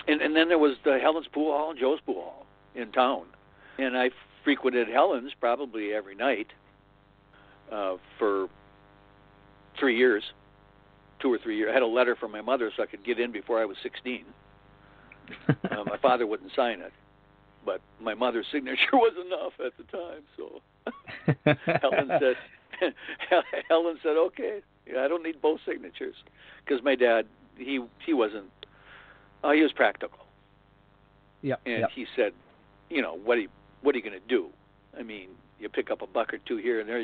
And then there was the Helen's Pool Hall and Joe's Pool Hall in town. And I frequented Helen's probably every night for 3 years, 2 or 3 years. I had a letter from my mother so I could get in before I was 16. My father wouldn't sign it, but my mother's signature was enough at the time. So Helen said, okay, yeah, I don't need both signatures, because my dad, he wasn't, he was practical. And he said, you know, what are you going to do? I mean, you pick up a buck or two here and there.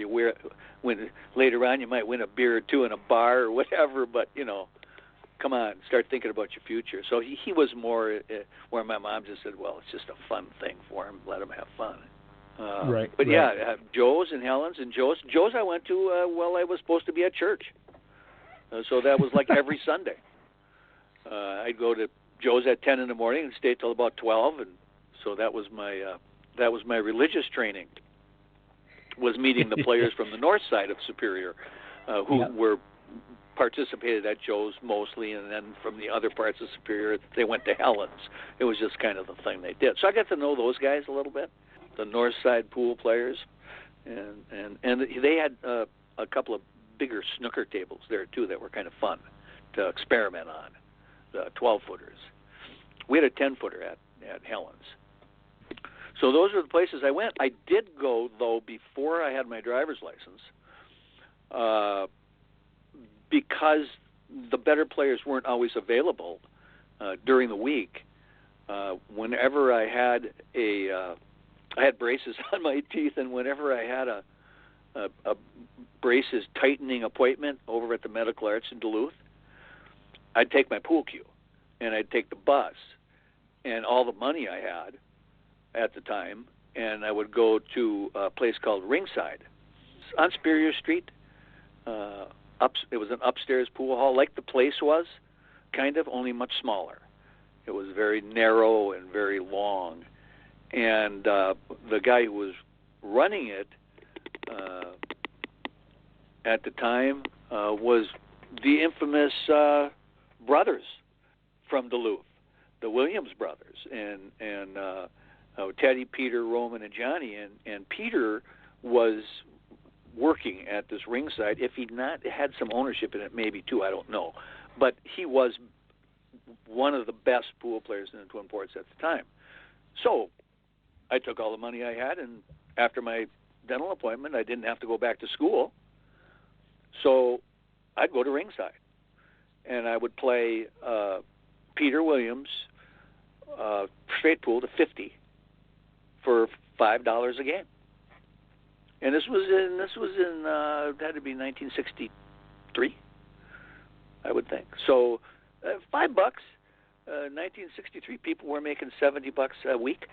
Later on, you might win a beer or two in a bar or whatever. But you know, come on, start thinking about your future. So he was more where my mom just said, well, it's just a fun thing for him. Let him have fun. But yeah, Joe's and Helen's and Joe's I went to while I was supposed to be at church. So that was like every Sunday. I'd go to Joe's at 10 in the morning and stay till about 12, and so that was my religious training. Was meeting the players from the north side of Superior, who were participated at Joe's mostly, and then from the other parts of Superior, they went to Helen's. It was just kind of the thing they did. So I got to know those guys a little bit, the north side pool players, and they had a couple of bigger snooker tables there too that were kind of fun to experiment on, the 12-footers. We had a 10-footer at Helen's. So those are the places I went. I did go, though, before I had my driver's license, because the better players weren't always available during the week. Whenever I had I had braces on my teeth, and whenever I had a braces tightening appointment over at the Medical Arts in Duluth, I'd take my pool cue, and I'd take the bus, and all the money I had at the time, and I would go to a place called Ringside on Superior Street. It was an upstairs pool hall, like the place was, kind of, only much smaller. It was very narrow and very long. And the guy who was running it at the time was the infamous brothers from Duluth, the Williams brothers, and Teddy, Peter, Roman, and Johnny, and Peter was working at this Ringside. If he'd not had some ownership in it, maybe too, I don't know. But he was one of the best pool players in the Twin Ports at the time. So I took all the money I had, and after my dental appointment, I didn't have to go back to school. So I'd go to Ringside, and I would play Peter Williams straight pool to 50 for $5 a game. And this was in that had to be 1963, I would think. So $5, 1963, people were making $70 a week,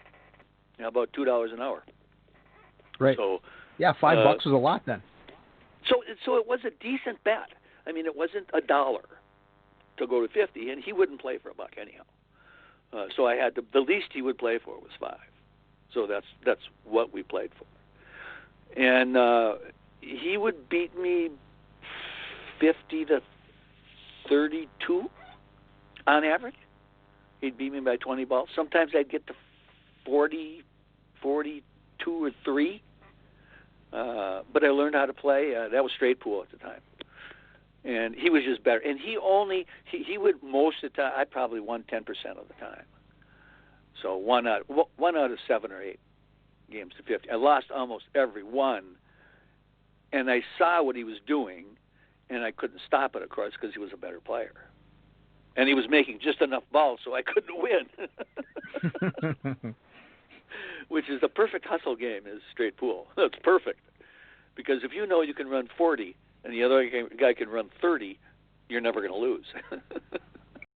about $2 an hour. Right. So yeah, $5 was a lot then. So it was a decent bet. I mean, it wasn't $1 to go to 50, and he wouldn't play for $1 anyhow. So I had the least he would play for was $5. So that's what we played for. And he would beat me 50 to 32 on average. He'd beat me by 20 balls. Sometimes I'd get to 40, 42 or 3. But I learned how to play. That was straight pool at the time. And he was just better. And he would most of the time, I probably won 10% of the time. So one out of 7 or 8 games to 50. I lost almost every one, and I saw what he was doing, and I couldn't stop it, of course, because he was a better player. And he was making just enough balls so I couldn't win. Which is the perfect hustle game, is straight pool. That's perfect. Because if you know you can run 40 and the other guy can run 30, you're never going to lose.